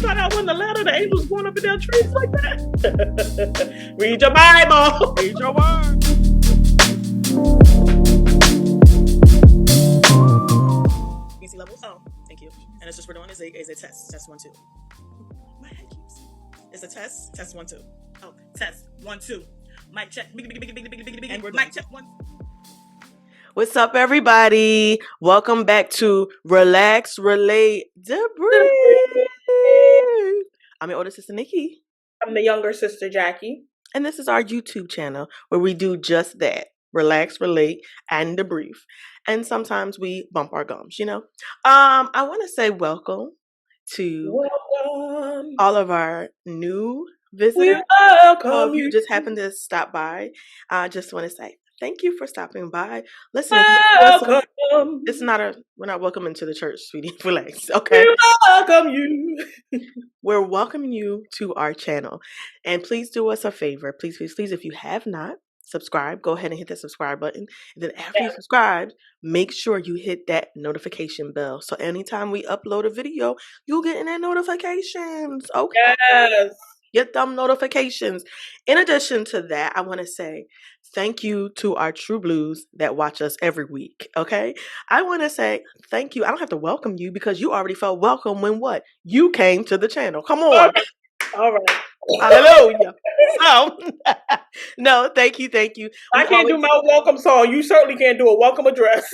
thought I won the ladder. The angels going up and down trees like that. Read your Bible. Read your word. Easy levels. Oh, thank you. And it's just we're doing is a test. Test 1 2. My head keeps. It's a test. Test 1 2. Oh, test 1 2. Mic check. And we're done. Mic check 1. What's up, everybody? Welcome back to Relax, Relate, Debrief. I'm your older sister, Nikki. I'm the younger sister, Jackie. And this is our YouTube channel where we do just that. Relax, relate, and debrief. And sometimes we bump our gums, you know. I want to say welcome to all of our new visitors. Welcome. If you just happen to stop by, I just want to say thank you for stopping by. Listen, Welcome. We're not welcoming to the church, sweetie. Relax, okay? We welcome you. We're welcoming you to our channel. And please do us a favor. Please, if you have not subscribed, go ahead and hit that subscribe button. And then after you subscribe, make sure you hit that notification bell. So anytime we upload a video, you'll get in that notifications. Okay. Yes. Get them notifications. In addition to that, I want to say thank you to our True Blues that watch us every week, okay? I want to say thank you. I don't have to welcome you because you already felt welcome when what? You came to the channel. Come on. All right. Hallelujah. So, no, thank you. I can't do my welcome song. You certainly can't do a welcome address.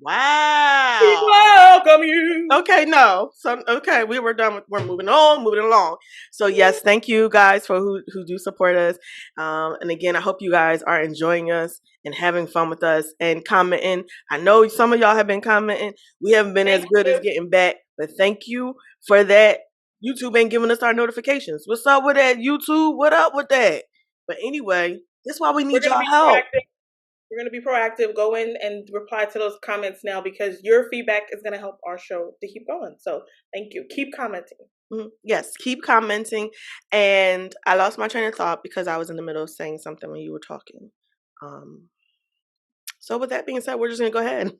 Wow. We welcome you. Okay, no. So we're done. We're moving along. So yes, thank you guys for who do support us. And again, I hope you guys are enjoying us and having fun with us and commenting. I know some of y'all have been commenting. We haven't been as good as getting back, but thank you for that. YouTube ain't giving us our notifications. What's up with that, YouTube? What up with that? But anyway, that's why we need y'all help. We're going to be proactive. Go in and reply to those comments now because your feedback is going to help our show to keep going. So thank you. Keep commenting. Mm-hmm. Yes, keep commenting. And I lost my train of thought because I was in the middle of saying something when you were talking. So with that being said, we're just going to go ahead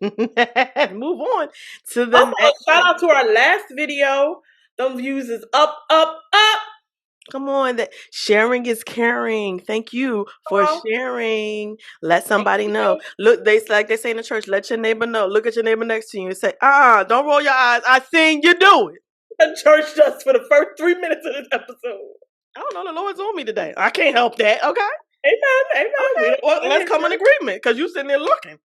and move on to the next. Shout out to our last video. Those views is up. Come on, that sharing is caring. Thank you for sharing. Let somebody know. Look, they say in the church, let your neighbor know. Look at your neighbor next to you and say, don't roll your eyes. I seen you do it. The church does for the first 3 minutes of this episode. I don't know. The Lord's on me today. I can't help that. Okay. Amen. Okay. Well, let's come in agreement because you sitting there looking.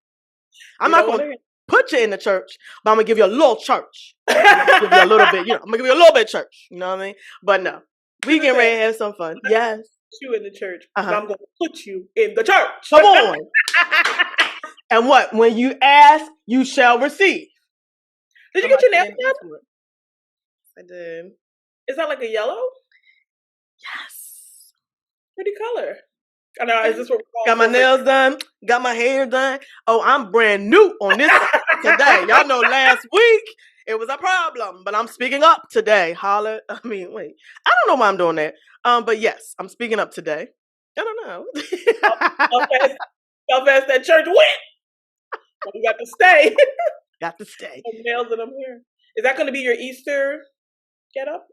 I'm not going to put you in the church, but I'm going to give you a little church. I'm going to give you a little bit. I'm going to give you a little bit of church. You know what I mean? But no. We getting ready to have some fun. Yes. You in the church. I'm going to put you in the church. Come on. And what? When you ask, you shall receive. Did you get your nails done? I did. Is that like a yellow? Yes. Pretty color. I know. Is this what we're got my nails done? Got my hair done? Oh, I'm brand new on this today. Y'all know last week it was a problem, but I'm speaking up today. I don't know why I'm doing that. But yes, I'm speaking up today. I don't know. How fast that church went. You got to stay. Got to stay. I'm nails and I'm here. Is that going to be your Easter get up?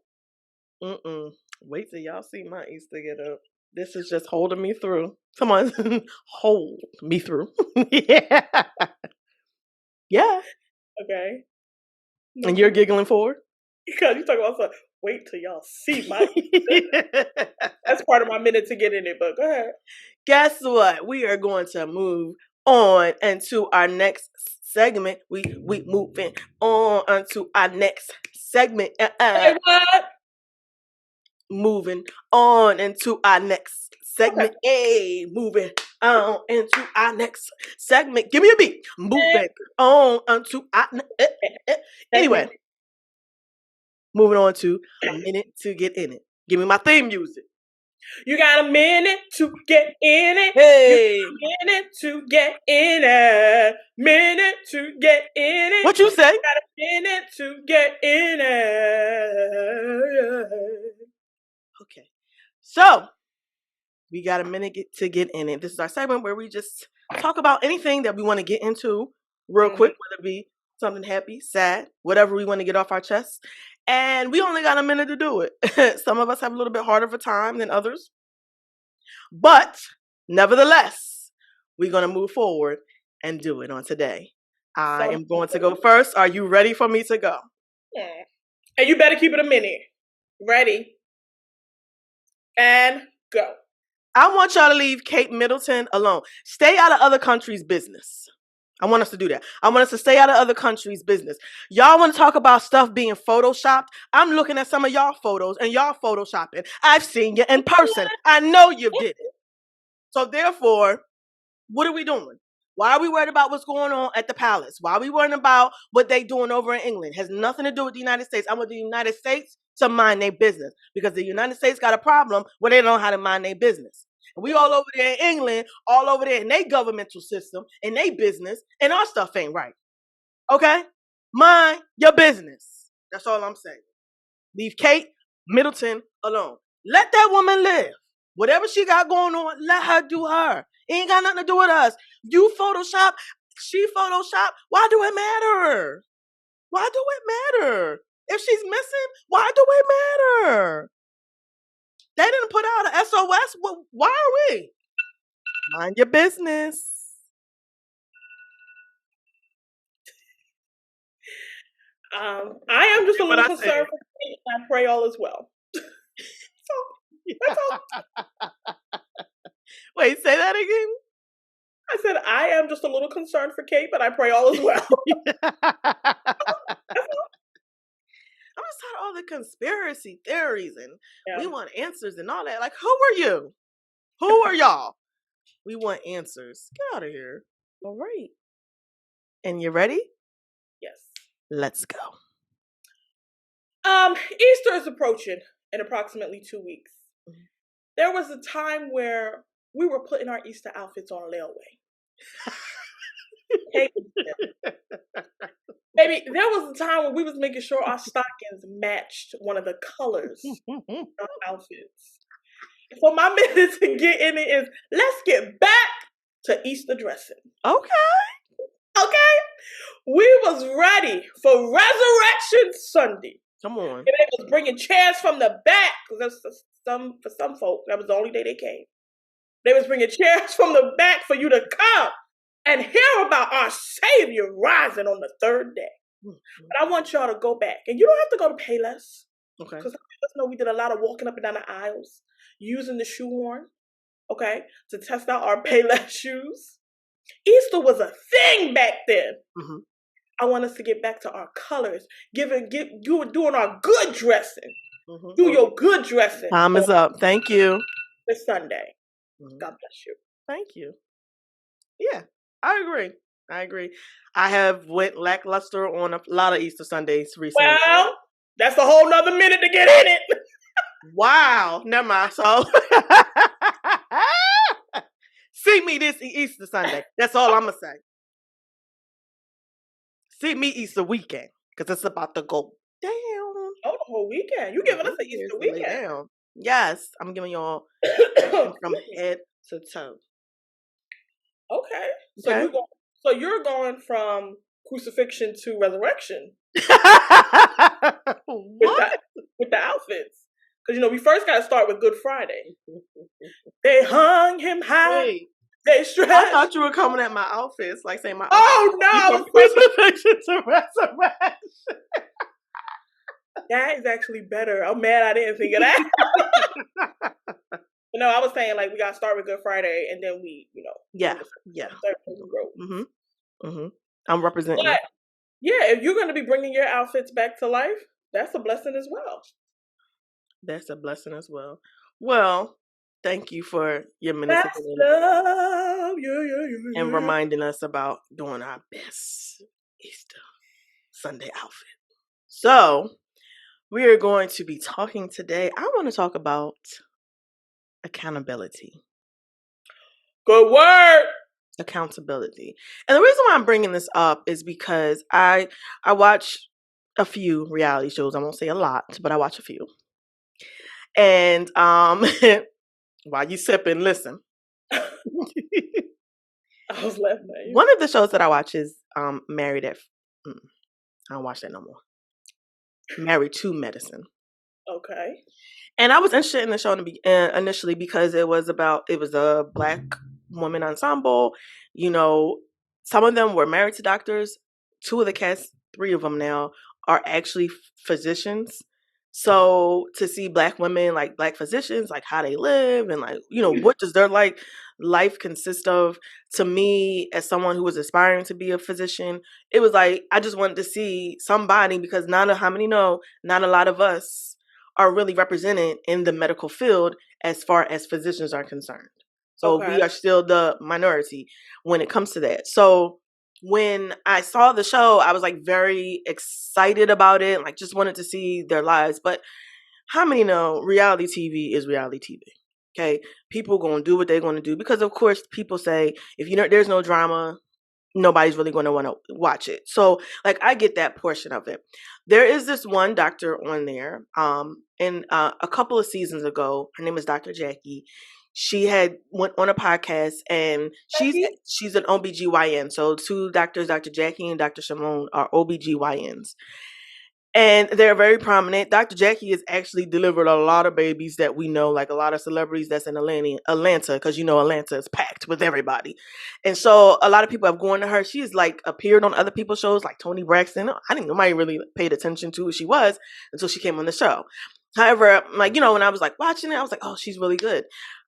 Wait till y'all see my Easter get up. This is just holding me through. Come on, hold me through. Yeah. Yeah. Okay. And you're giggling for? Because you talk about something. Wait till y'all see my. That's part of my minute to get in it, but go ahead. Guess what? We are going to move on into our next segment. We moving on into our next segment. Hey, what? Moving on into our next segment. Hey, moving on into our next segment. Give me a beat. Moving on into our anyway. Moving on to a minute to get in it. Give me my theme music. You got a minute to get in it. Hey. You got a minute to get in it. Minute to get in it. What you say? You got a minute to get in it. Okay. So, we got a minute to get in it. This is our segment where we just talk about anything that we want to get into real quick, whether it be something happy, sad, whatever we want to get off our chest. And we only got a minute to do it. Some of us have a little bit harder of a time than others. But nevertheless, we're going to move forward and do it on today. I am going to go first. Are you ready for me to go? Yeah. And you better keep it a minute. Ready. And go. I want y'all to leave Kate Middleton alone. Stay out of other countries' business. I want us to do that. I want us to stay out of other countries' business. Y'all want to talk about stuff being photoshopped? I'm looking at some of y'all photos and y'all photoshopping. I've seen you in person. I know you did it. So therefore, what are we doing? Why are we worried about what's going on at the palace? Why are we worried about what they doing over in England? It has nothing to do with the United States. I want the United States to mind their business because the United States got a problem where they don't know how to mind their business. And we all over there in England, all over there in their governmental system, in their business, and our stuff ain't right. Okay? Mind your business. That's all I'm saying. Leave Kate Middleton alone. Let that woman live. Whatever she got going on, let her do her. It ain't got nothing to do with us. You Photoshop, she Photoshop. Why do it matter? Why do it matter? If she's missing, why do it matter? They didn't put out an SOS. Well, why are we? Mind your business. I am just a little concerned for Kate, and I pray all is well. So, that's all. Wait, say that again? I said, I am just a little concerned for Kate, but I pray all is well. I'm just tired of all the conspiracy theories and we want answers and all that. Like, who are you? Who are y'all? We want answers. Get out of here. All right. And you ready? Yes. Let's go. Easter is approaching in approximately 2 weeks. Mm-hmm. There was a time where we were putting our Easter outfits on layaway. Baby, there was a time when we was making sure our stockings matched one of the colors of our outfits. So my minute to get in it is, let's get back to Easter dressing. Okay. We was ready for Resurrection Sunday. Come on. And they was bringing chairs from the back. Because for some folk, that was the only day they came. They was bringing chairs from the back for you to come and hear about our Savior rising on the third day. Mm-hmm. But I want y'all to go back. And you don't have to go to Payless. Okay. Because let's know we did a lot of walking up and down the aisles, using the shoe horn, okay, to test out our Payless shoes. Easter was a thing back then. Mm-hmm. I want us to get back to our colors, doing our good dressing. Mm-hmm. Do your good dressing. Time is up. Thank you. This Sunday. Mm-hmm. God bless you. Thank you. Yeah, I agree. I have went lackluster on a lot of Easter Sundays recently. Well, that's a whole nother minute to get in it. Wow. Never mind. So see me this Easter Sunday. That's all I'm going to say. See me Easter weekend, because it's about to go down. Oh, the whole weekend. You giving us an Easter weekend. Down. Yes, I'm giving y'all from head to toe. Okay. So you're going from crucifixion to resurrection. What? With the outfits. Because, we first got to start with Good Friday. They hung him high. Wait. They stretched. I thought you were coming at my outfits, like saying my no! Crucifixion to resurrection. That is actually better. I'm mad I didn't think of that. No, I was saying, like, we got to start with Good Friday, and then we, Yeah. Mm-hmm. Mm-hmm. I'm representing. But, yeah, if you're going to be bringing your outfits back to life, that's a blessing as well. That's a blessing as well. Well, thank you for your ministry and reminding us about doing our best Easter Sunday outfit. So, we are going to be talking today. I want to talk about accountability. Good word. Accountability. And the reason why I'm bringing this up is because I watch a few reality shows. I won't say a lot, but I watch a few. And while you sipping, listen. I was laughing at you. One of the shows that I watch is Married at I don't watch that no more. Married to Medicine. Okay. And I was interested in the show initially because it was a Black woman ensemble. You know, some of them were married to doctors. 2 of the cast, 3 of them now, are actually physicians. So to see Black women, like Black physicians, like how they live and like, you know, what does their life consist of? To me, as someone who was aspiring to be a physician, it was like I just wanted to see somebody, because not a lot of us are really represented in the medical field as far as physicians are concerned. So we are still the minority when it comes to that. So when I saw the show, I was like very excited about it, like just wanted to see their lives. But how many know reality TV is reality TV? Okay, people gonna do what they're gonna do because, of course, people say if there's no drama, nobody's really going to want to watch it. So like I get that portion of it. There is this one doctor on there and a couple of seasons ago, her name is Dr. Jackie. She had went on a podcast and she's an OBGYN. So 2 doctors, Dr. Jackie and Dr. Shimon, are OBGYNs. And they're very prominent. Dr. Jackie has actually delivered a lot of babies that we know, like a lot of celebrities that's in Atlanta, because you know Atlanta is packed with everybody. And so a lot of people have gone to her. She's like appeared on other people's shows like Toni Braxton. I think nobody really paid attention to who she was until she came on the show. However, like, you know, when I was like watching it, I was like, oh, she's really good.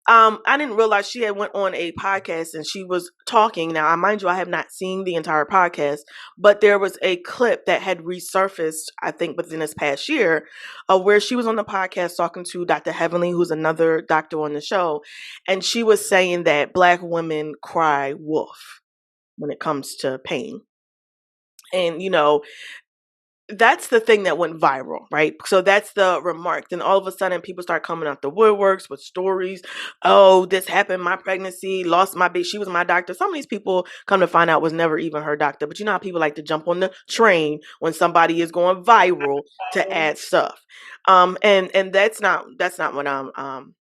I didn't realize she had went on a podcast and she was talking. Now, mind you, I have not seen the entire podcast, but there was a clip that had resurfaced, I think, within this past year, where she was on the podcast talking to Dr. Heavenly, who's another doctor on the show, and she was saying that Black women cry wolf when it comes to pain. And, you know, that's the thing that went viral, right? So that's the remark. Then all of a sudden people start coming out the woodworks with stories. Oh, this happened, my pregnancy, lost my baby. She was my doctor. Some of these people, come to find out, was never even her doctor. But you know how people like to jump on the train when somebody is going viral to add stuff. And that's not what I'm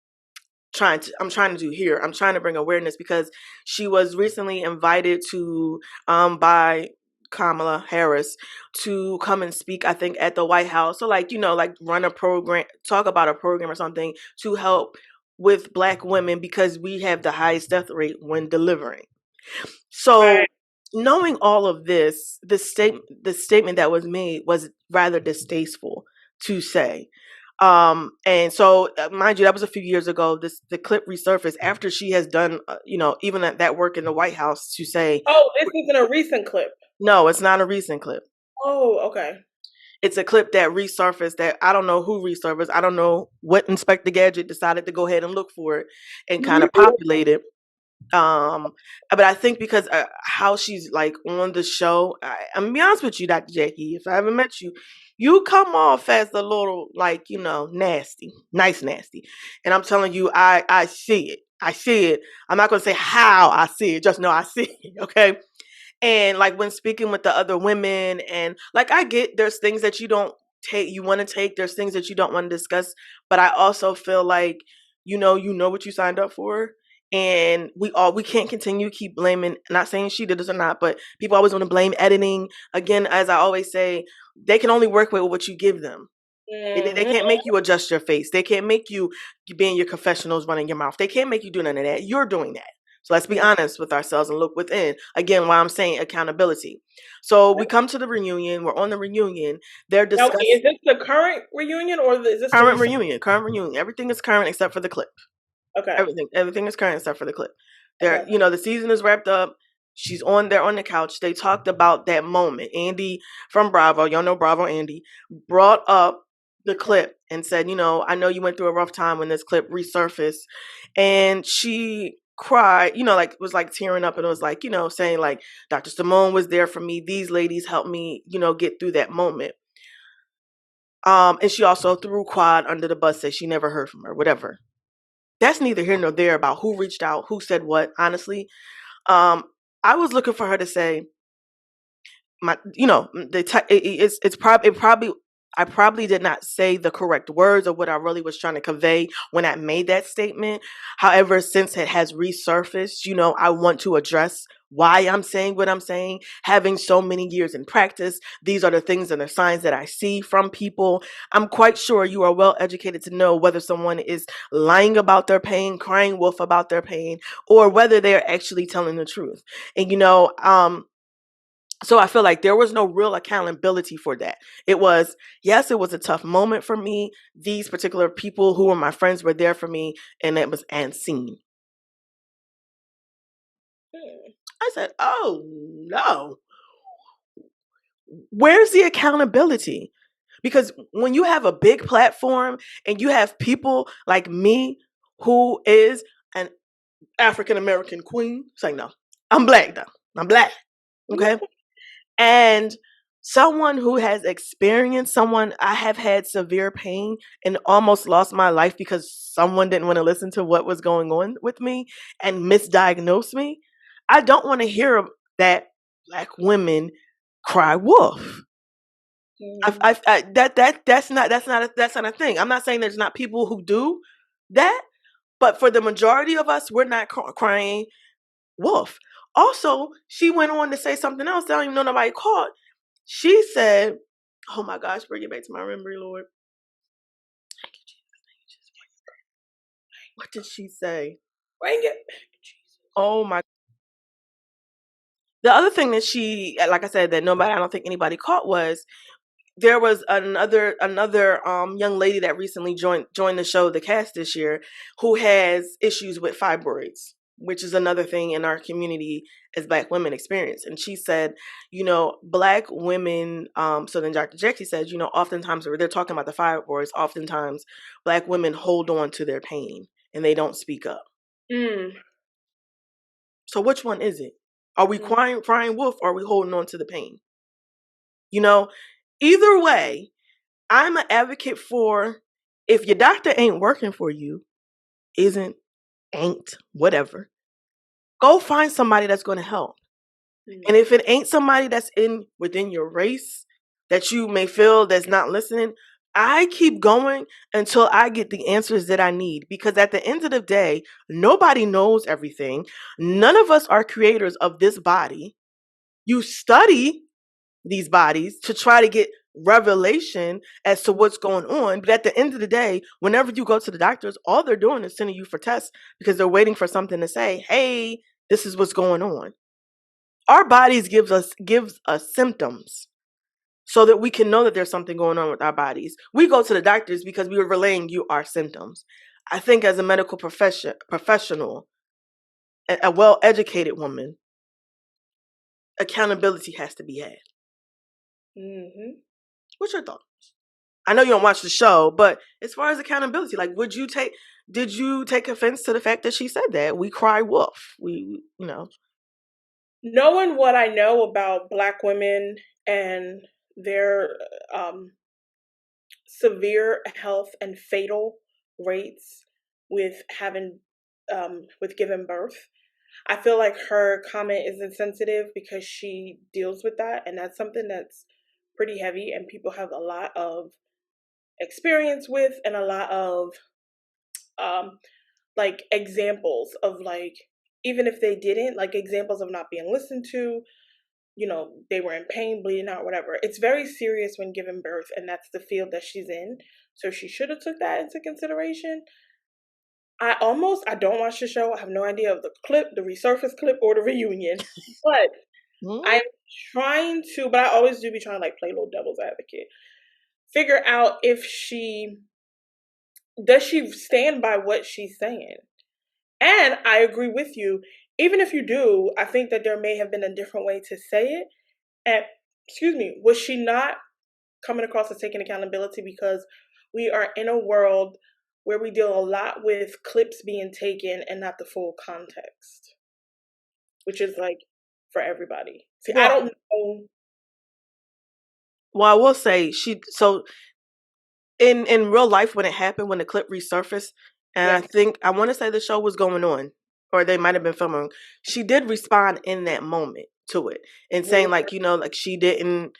trying to do here. I'm trying to bring awareness because she was recently invited to by Kamala Harris to come and speak, I think, at the White House. So like, you know, like run a program, talk about a program or something to help with Black women because we have the highest death rate when delivering. So knowing all of this, the statement that was made was rather distasteful to say. And so mind you, that was a few years ago. The clip resurfaced after she has done, you know, even that work in the White House to say, oh, this isn't a recent clip. No, it's not a recent clip. Oh, okay. It's a clip that resurfaced that I don't know who resurfaced. I don't know what Inspector Gadget decided to go ahead and look for it and kind of populate it. But I think because how she's like on the show, I'm gonna be honest with you, Dr. Jackie, if I haven't met you, you come off as a little like, you know, nasty. And I'm telling you, I see it. I'm not gonna say how I see it, just know I see it. Okay. And like when speaking with the other women, and like I get there's things that you don't you want to take, there's things that you don't want to discuss, but I also feel like you know what you signed up for, and we can't continue keep blaming. Not saying she did this or not, but people always want to blame editing. Again, as I always say, they can only work with what you give them. They can't make you adjust your face. They can't make you be in your confessionals running your mouth. They can't make you do none of that. You're doing that. So let's be honest with ourselves and look within. Again, why I'm saying accountability. So we come to the reunion. We're on the reunion. They're discussing. Now, is this the current reunion or is this current reunion? Current reunion. Everything is current except for the clip. Okay. Everything is current except for the clip. There, okay. You know, the season is wrapped up. She's on there on the couch. They talked about that moment. Andy from Bravo, y'all know Bravo Andy, brought up the clip and said, you know, I know you went through a rough time when this clip resurfaced. And she cried, you know, like was like tearing up and it was like, you know, saying like Dr. Simone was there for me. These ladies helped me, you know, get through that moment. And she also threw Quad under the bus, said she never heard from her, whatever. That's neither here nor there about who reached out, who said what. Honestly, I was looking for her to say, you know, it probably I probably did not say the correct words or what I really was trying to convey when I made that statement. However, since it has resurfaced, I want to address why I'm saying what I'm saying. Having so many years in practice, these are the things and the signs that I see from people. I'm quite sure you are well educated to know whether someone is lying about their pain, crying wolf about their pain, or whether they're actually telling the truth. And so I feel like there was no real accountability for that. It was a tough moment for me. These particular people who were my friends were there for me, and it was unseen. I said, oh no. Where's the accountability? Because when you have a big platform and you have people like me who is an African American queen, it's like, no, I'm black though. I'm black. Okay. And someone who has experienced I have had severe pain and almost lost my life because someone didn't want to listen to what was going on with me and misdiagnosed me. I don't want to hear that Black women cry wolf. That's not a thing. I'm not saying there's not people who do that, but for the majority of us, we're not crying wolf. Also, she went on to say something else that I don't even know nobody caught. She said, oh my gosh, bring it back to my memory, Lord. Thank you, Jesus. What did she say? Bring it back, Jesus. Oh my. The other thing that she, like I said, that I don't think anybody caught was there was another young lady that recently joined the show, the cast this year, who has issues with fibroids, which is another thing in our community as Black women experience. And she said, Black women, so then Dr. Jackie says, oftentimes they're talking about the fibroids, oftentimes Black women hold on to their pain and they don't speak up. So which one is it? Are we crying wolf, or are we holding on to the pain? Either way, I'm an advocate for, if your doctor ain't working for you, ain't, whatever, go find somebody that's going to help. And if it ain't somebody that's within your race that you may feel that's not listening, I keep going until I get the answers that I need. Because at the end of the day, nobody knows everything. None of us are creators of this body. You study these bodies to try to get revelation as to what's going on. But at the end of the day, whenever you go to the doctors, all they're doing is sending you for tests because they're waiting for something to say, hey, this is what's going on. Our bodies gives us symptoms so that we can know that there's something going on with our bodies. We go to the doctors because we are relaying you our symptoms. I think as a medical professional, a well-educated woman, accountability has to be had. What's your thoughts? I know you don't watch the show, but as far as accountability, like, did you take offense to the fact that she said that? We cry wolf. We Knowing what I know about Black women and their severe health and fatal rates with giving birth, I feel like her comment is insensitive because she deals with that, and that's something that's pretty heavy and people have a lot of experience with, and a lot of like examples of, like, even if they didn't, like examples of not being listened to, they were in pain, bleeding out, whatever. It's very serious when giving birth, and that's the field that she's in. So she should have took that into consideration. I don't watch the show. I have no idea of the clip, the resurfaced clip, or the reunion. But I'm trying to, but I always do be trying to, like, play little devil's advocate. Figure out if does she stand by what she's saying? And I agree with you. Even if you do, I think that there may have been a different way to say it. And, was she not coming across as taking accountability? Because we are in a world where we deal a lot with clips being taken and not the full context, which is, like, for everybody. See, I don't know. Well, I will say in real life, when it happened, when the clip resurfaced, and I want to say the show was going on, or they might have been filming, she did respond in that moment to it and saying, like, like, she didn't,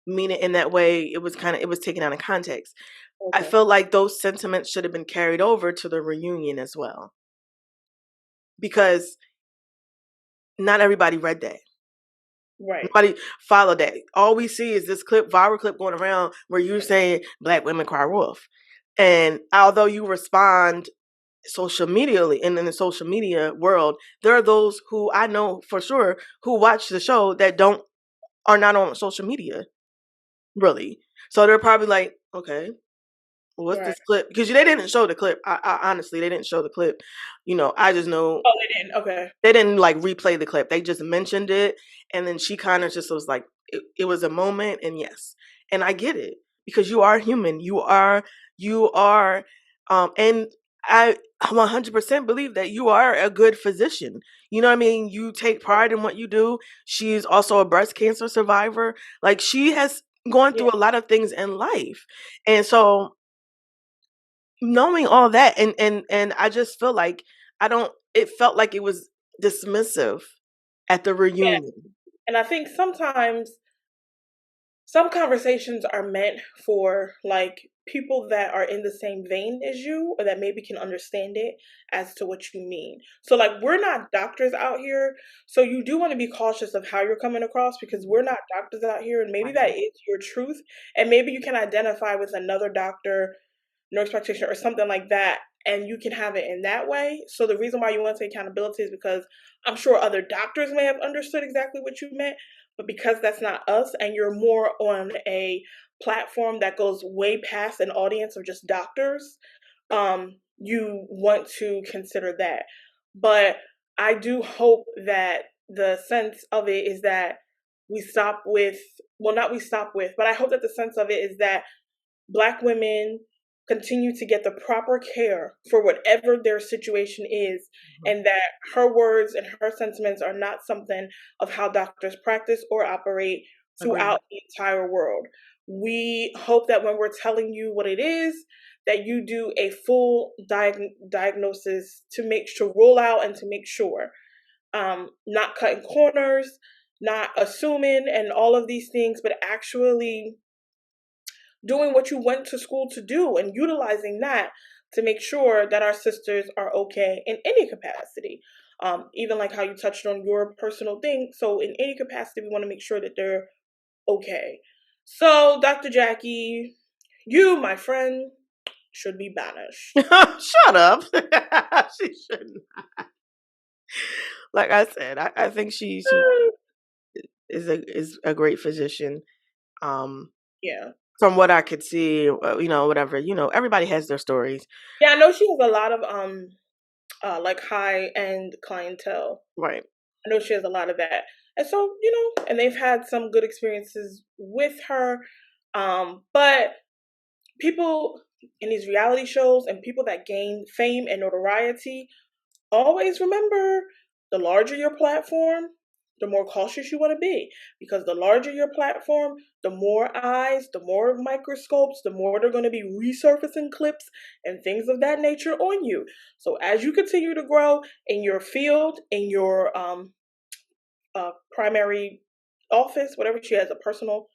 mean it in that way. It was taken out of context. I Okay. feel like those sentiments should have been carried over to the reunion as well, because not everybody read that. Right. Nobody followed that. All we see is this viral clip going around where you're saying Black women cry wolf. And although you respond social media in the social media world, there are those who I know for sure who watch the show that are not on social media, really. So they're probably like, okay, what's Right. this clip? Because they didn't show the clip. I honestly, they didn't show the clip. I just know Oh, they didn't. Okay. they didn't like replay the clip. They just mentioned it, and then she kind of just was like, it was a moment, and yes, and I get it, because you are human. You are, and I 100% believe that you are a good physician. You know what I mean? You take pride in what you do. She's also a breast cancer survivor. Like, she has gone Yeah. through a lot of things in life, and so knowing all that, and I just feel like it felt like it was dismissive at the Yeah. reunion. And I think sometimes some conversations are meant for like people that are in the same vein as you or that maybe can understand it as to what you mean. So like, we're not doctors out here, so you do want to be cautious of how you're coming across, because we're not doctors out here, and maybe that is your truth, and maybe you can identify with another doctor, nurse practitioner, or something like that, and you can have it in that way. So the reason why you want to take accountability is because I'm sure other doctors may have understood exactly what you meant, but because that's not us, and you're more on a platform that goes way past an audience of just doctors, you want to consider that. But I do hope that the sense of it is that we stop with, well, not we stop with, but I hope that the sense of it is that Black women continue to get the proper care for whatever their situation is, and that her words and her sentiments are not something of how doctors practice or operate Agreed. throughout the entire world. We hope that when we're telling you what it is, that you do a full diagnosis to rule out and to make sure, not cutting corners, not assuming and all of these things, but actually doing what you went to school to do and utilizing that to make sure that our sisters are okay in any capacity. Even like how you touched on your personal thing. So in any capacity, we want to make sure that they're okay. So, Dr. Jackie, you, my friend, should be banished. Shut up. She shouldn't. Like I said, I think she is a great physician. Yeah. From what I could see, whatever, everybody has their stories. Yeah, I know she has a lot of like high end clientele. Right. I know she has a lot of that. And so, and they've had some good experiences with her. But people in these reality shows and people that gain fame and notoriety, always remember, the larger your platform, the more cautious you want to be. Because the larger your platform, the more eyes, the more microscopes, the more they're going to be resurfacing clips and things of that nature on you. So as you continue to grow in your field, in your primary office, whatever, she has a personal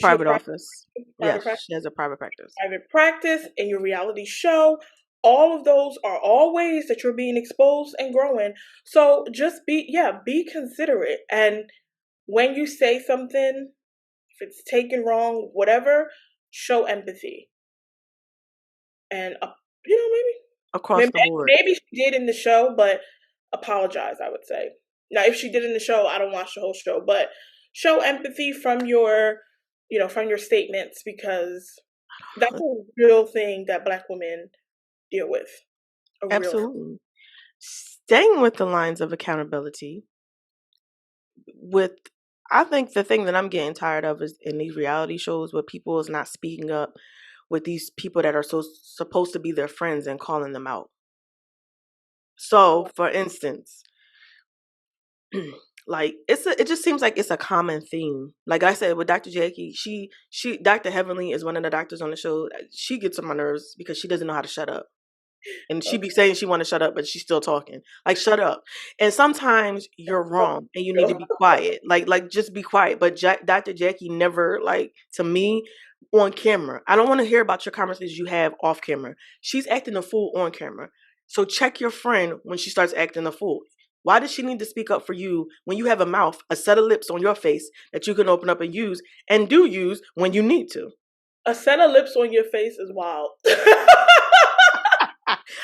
Private office. private Yes, practice, she has a private practice. in your reality show. All of those are all ways that you're being exposed and growing. So just be considerate. And when you say something, if it's taken wrong, whatever, show empathy. And maybe Across the board. maybe she did in the show, but apologize, I would say. Now, if she did in the show, I don't watch the whole show, but show empathy from your statements, because that's a real thing that Black women deal with. Absolutely. Staying with the lines of accountability, I think the thing that I'm getting tired of is in these reality shows where people is not speaking up with these people that are supposed to be their friends and calling them out. So, for instance, like it just seems like it's a common theme. Like I said with Dr. Jackie, she Dr. Heavenly is one of the doctors on the show. She gets on my nerves because she doesn't know how to shut up. And she be saying she want to shut up, but she's still talking. Like, shut up. And sometimes you're wrong and you need to be quiet. Like just be quiet. But Dr. Jackie never, like, to me, on camera. I don't want to hear about your conversations you have off camera. She's acting a fool on camera. So check your friend when she starts acting a fool. Why does she need to speak up for you when you have a mouth, a set of lips on your face that you can open up and use and do use when you need to? A set of lips on your face is wild.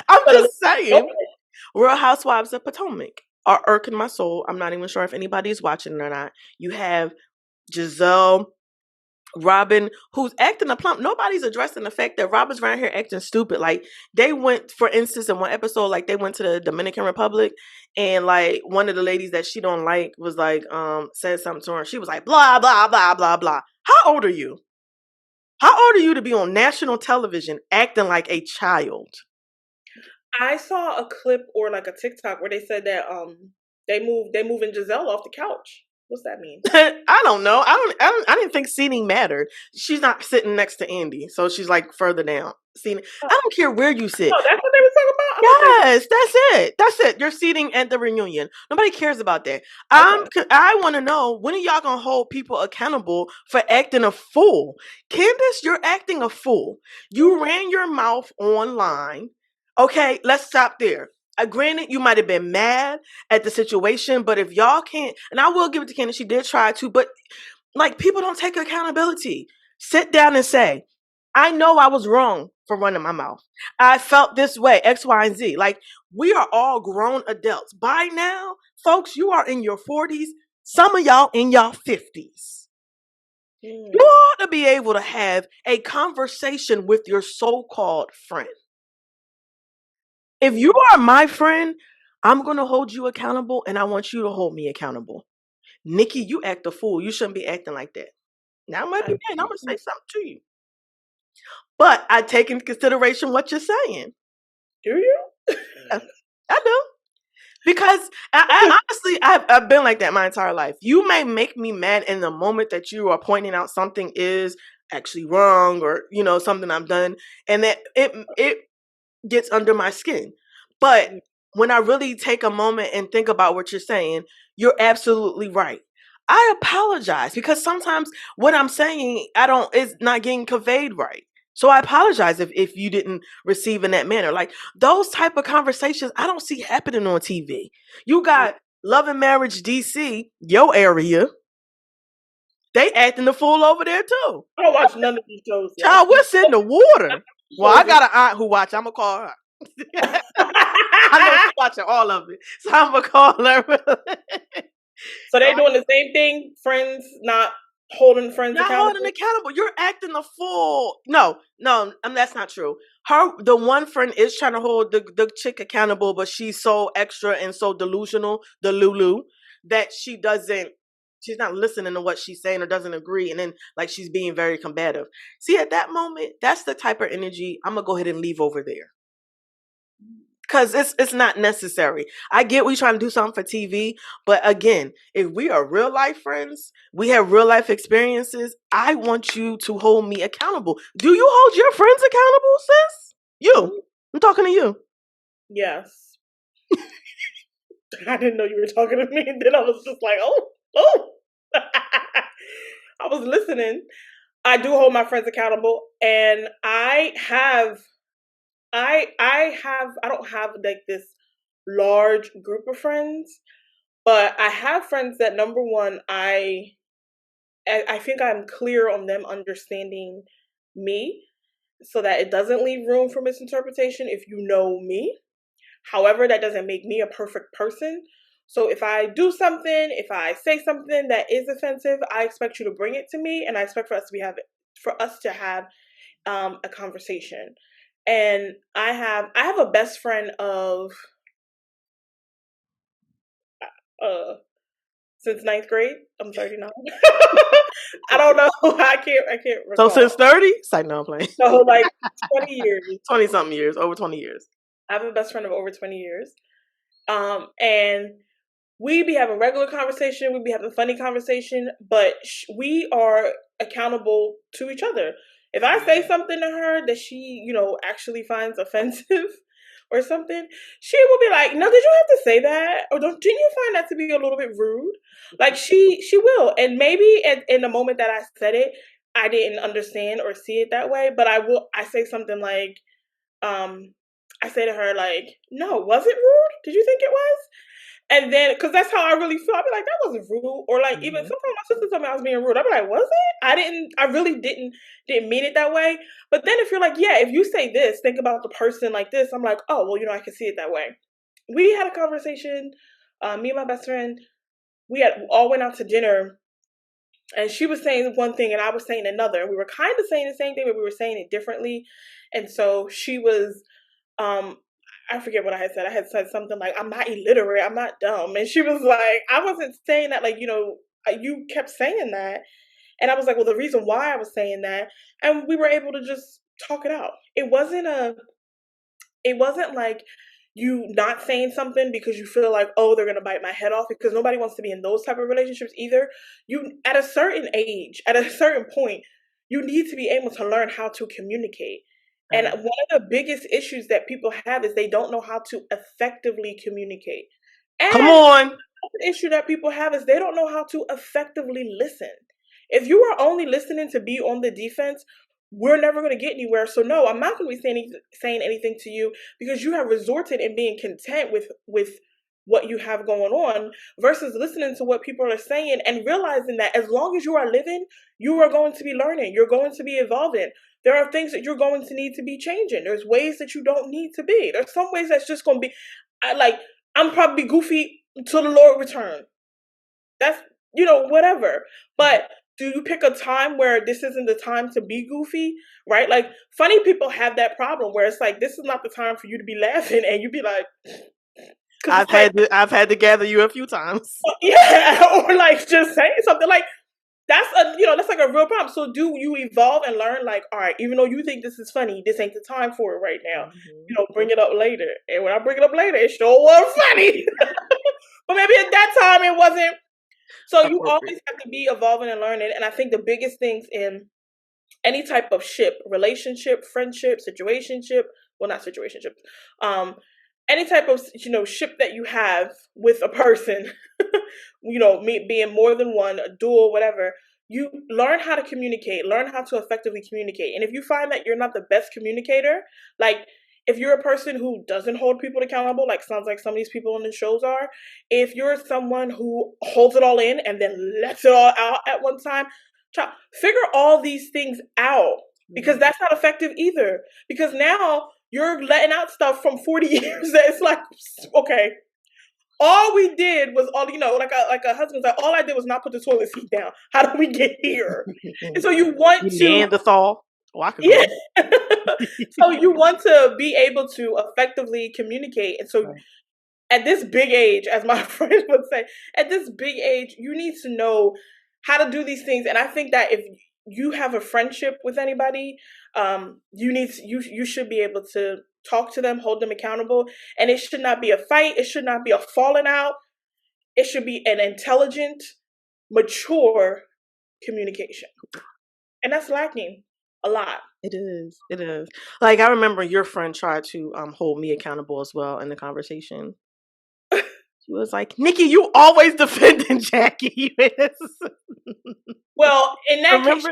I'm just saying. Real Housewives of Potomac are irking my soul. I'm not even sure if anybody's watching or not. You have Giselle, Robin, who's acting a plump. Nobody's addressing the fact that Robin's around here acting stupid. Like, they went, for instance, in one episode, like, they went to the Dominican Republic, and like one of the ladies that she don't like was like, said something to her. She was like, blah, blah, blah, blah, blah. How old are you? How old are you to be on national television acting like a child? I saw a clip or like a TikTok where they said that they moving Giselle off the couch. What's that mean? I don't know. I didn't think seating mattered. She's not sitting next to Andy, so she's like further down. Seating. I don't care where you sit. Oh, that's what they were talking about? Yes, that's it. That's it. You're seating at the reunion. Nobody cares about that. Okay. I want to know, when are y'all gonna hold people accountable for acting a fool? Candace, you're acting a fool. You ran your mouth online. Okay, let's stop there. Granted, you might have been mad at the situation, but if y'all can't, and I will give it to Candace, she did try to, but like, people don't take accountability. Sit down and say, I know I was wrong for running my mouth. I felt this way, X, Y, and Z. Like, we are all grown adults. By now, folks, you are in your 40s. Some of y'all in y'all 50s. You ought to be able to have a conversation with your so-called friend. If you are my friend, I'm going to hold you accountable, and I want you to hold me accountable. Nikki, you act a fool. You shouldn't be acting like that. Now, I might be mad. I'm going to say something to you. But I take into consideration what you're saying. Do you? I do. Because I honestly, I've been like that my entire life. You may make me mad in the moment that you are pointing out something is actually wrong, or, you know, something I've done, and that it gets under my skin. But when I really take a moment and think about what you're saying, you're absolutely right. I apologize because sometimes what I'm saying, is not getting conveyed right. So I apologize if you didn't receive in that manner. Like, those type of conversations, I don't see happening on TV. You got Love and Marriage DC, your area. They acting the fool over there too. I don't watch none of these shows. Child, what's in the water? Well, I got an aunt who watch. I'm gonna call her. I know she's watching all of it, so I'm gonna call her. So they're doing the same thing. Friends not holding friends not accountable. holding accountable. You're acting a fool. No, that's not true. The one friend is trying to hold the chick accountable, but she's so extra and so delusional, the Lulu, that she's not listening to what she's saying or doesn't agree, and then like she's being very combative. See, at that moment, that's the type of energy I'm gonna go ahead and leave over there. Because it's not necessary. I get we trying to do something for TV, but again, if we are real life friends, we have real life experiences, I want you to hold me accountable. Do you hold your friends accountable, sis? You. I'm talking to you. Yes. I didn't know you were talking to me, and then I was just like, oh. I was listening. I do hold my friends accountable, and I don't have like this large group of friends, but I have friends that, number one, I think I'm clear on them understanding me, so that it doesn't leave room for misinterpretation if you know me. However, that doesn't make me a perfect person. So if I do something, if I say something that is offensive, I expect you to bring it to me, and I expect for us to have a conversation. And I have a best friend of since 9th grade. I'm 39. I don't know. I can't recall. So since 30? It's like, no, I'm playing. So like 20 years. 20 something years, over 20 years. I have a best friend of over 20 years. And we be having regular conversation, we be having funny conversation, but we are accountable to each other. If I say something to her that she, actually finds offensive, or something, she will be like, no, did you have to say that? Or didn't you find that to be a little bit rude? Like she will. And maybe in the moment that I said it, I didn't understand or see it that way. But I say something like, I say to her, like, no, was it rude? Did you think it was? And then, because that's how I really feel, I'd be like, that wasn't rude. Or like, even sometimes my sister told me I was being rude. I'd be like, was it? I really didn't mean it that way. But then if you're like, yeah, if you say this, think about the person like this. I'm like, oh, well, I can see it that way. We had a conversation, me and my best friend, we all went out to dinner, and she was saying one thing and I was saying another. And we were kind of saying the same thing, but we were saying it differently. And so she was, I forget what I had said. I had said something like, I'm not illiterate, I'm not dumb. And she was like, I wasn't saying that, like, you kept saying that. And I was like, well, the reason why I was saying that, and we were able to just talk it out. It wasn't like you not saying something because you feel like, oh, they're going to bite my head off, because nobody wants to be in those type of relationships either. You, at a certain age, at a certain point, you need to be able to learn how to communicate. And one of the biggest issues that people have is they don't know how to effectively communicate. And come on. the issue that people have is they don't know how to effectively listen. If you are only listening to be on the defense, we're never going to get anywhere. So no, I'm not going to be saying anything to you, because you have resorted in being content with what you have going on, versus listening to what people are saying and realizing that as long as you are living, you are going to be learning. You're going to be evolving. There are things that you're going to need to be changing. There's ways that you don't need to be. There's some ways that's just going to be, I'm probably goofy until the Lord return. That's, whatever. But do you pick a time where this isn't the time to be goofy, right? Like, funny people have that problem where it's like, this is not the time for you to be laughing, and you be like, I've had to gather you a few times. Yeah, or like just saying something like that's like a real problem. So do you evolve and learn, like, all right, even though you think this is funny, this ain't the time for it right now. Bring it up later. And when I bring it up later, it sure was funny. But maybe at that time it wasn't. So you always have to be evolving and learning. And I think the biggest things in any type of relationship, friendship, situationship, well, not situationship, any type of, ship that you have with a person, being more than one, a dual, whatever, you learn how to communicate, learn how to effectively communicate. And if you find that you're not the best communicator, like if you're a person who doesn't hold people accountable, like sounds like some of these people on the shows are, if you're someone who holds it all in and then lets it all out at one time, figure all these things out, because that's not effective either. Because now you're letting out stuff from 40 years that it's like, okay, all we did was like a husband's like, all I did was not put the toilet seat down. How did we get here? And so you want to Neanderthal. Yeah. So you want to be able to effectively communicate. And so at this big age, as my friend would say, at this big age, you need to know how to do these things. And I think that if you have a friendship with anybody, you should be able to talk to them, hold them accountable. And it should not be a fight. It should not be a falling out. It should be an intelligent, mature communication. And that's lacking a lot. It is. Like, I remember your friend tried to hold me accountable as well in the conversation. She was like, Nikki, you always defending Jackie. Well, in that case,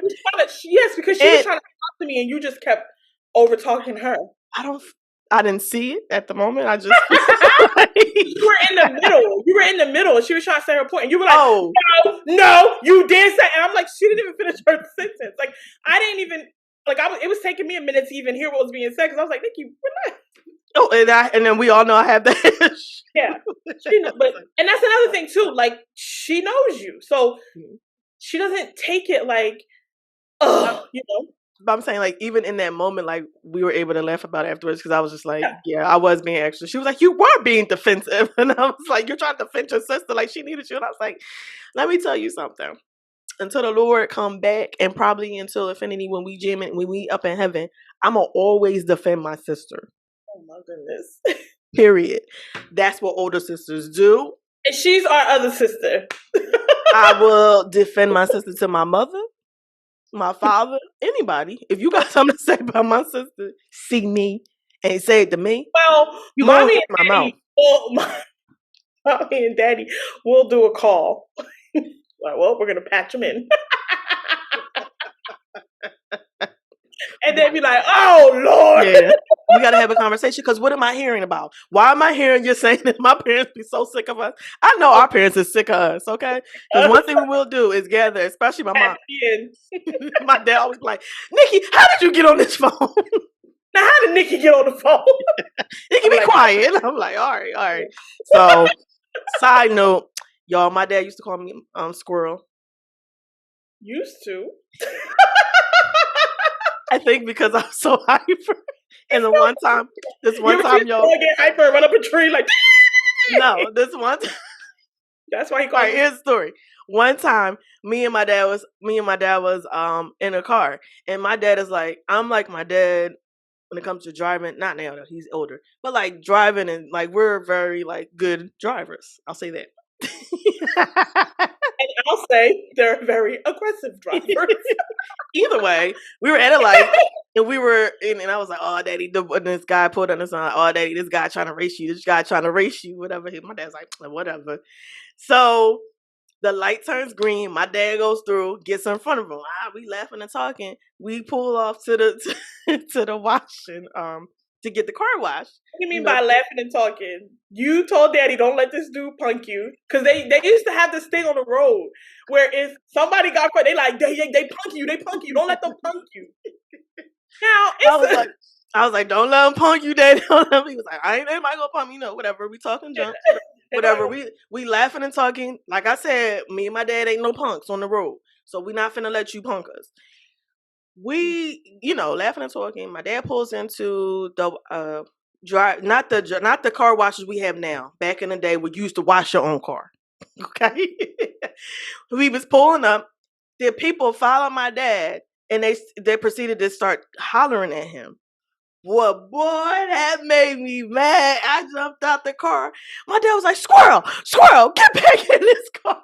because she was trying to talk to me and you just kept over talking her. I didn't see it at the moment. I just You were in the middle. She was trying to say her point, and you were like, no, you did say. And I'm like, she didn't even finish her sentence. Like, I didn't even it was taking me a minute to even hear what was being said, because I was like, Nikki, relax. Oh, and then we all know I have that. Yeah, and that's another thing too. Like, she knows you, so she doesn't take it like, But I'm saying, like, even in that moment, like, we were able to laugh about it afterwards, because I was just like, yeah, I was being extra. She was like, you were being defensive. And I was like, you're trying to defend your sister like she needed you. And I was like, let me tell you something. Until the Lord come back, and probably until infinity, when we up in heaven, I'm going to always defend my sister. Oh my goodness. Period. That's what older sisters do. And she's our other sister. I will defend my sister to my mother, my father, anybody. If you got something to say about my sister, see me And he said to me, Well, you gonna mommy get and my mouth. daddy, mommy and daddy will do a call. Like, well, we're gonna patch him in. And then be like, oh Lord. Yeah. We got to have a conversation because what am I hearing about? Why am I hearing you saying that my parents be so sick of us? I know our parents is sick of us, okay? Because one thing we will do is gather, especially my mom. My dad always be like, Nikki, how did you get on this phone? Now, how did Nikki get on the phone? Nikki, be quiet. I'm like, all right. So, side note, y'all, my dad used to call me Squirrel. Used to. I think because I'm so hyper. And this one time, y'all get hyper, run up a tree like. No, this one time. That's why he called. All right, here's the story. One time, me and my dad was in a car, and my dad is like, I'm like my dad when it comes to driving. Not now, though, he's older, but like driving and like we're very like good drivers. I'll say that. And I'll say they're very aggressive drivers. Either way, we were at a light and and I was like, oh, daddy, and this guy pulled on us on, oh, daddy, this guy trying to race you. This guy trying to race you, whatever. My dad's like, whatever. So the light turns green. My dad goes through, gets in front of him. We laughing and talking. We pull off to the to the wash and to get the car washed. What do you mean by laughing and talking? You told daddy, don't let this dude punk you. Because they used to have this thing on the road where if somebody got caught, they like, they punk you, don't let them punk you. Now, I was like, don't let him punk you, daddy. He was like, I ain't anybody gonna punk me, whatever. We talking junk, whatever. We laughing and talking. Like I said, me and my dad ain't no punks on the road. So we not finna let you punk us. We, laughing and talking. My dad pulls into the not the car washes we have now. Back in the day, we used to wash your own car. Okay, we was pulling up. The people follow my dad, and they proceeded to start hollering at him. Well, boy, that made me mad. I jumped out the car. My dad was like, "Squirrel, get back in this car."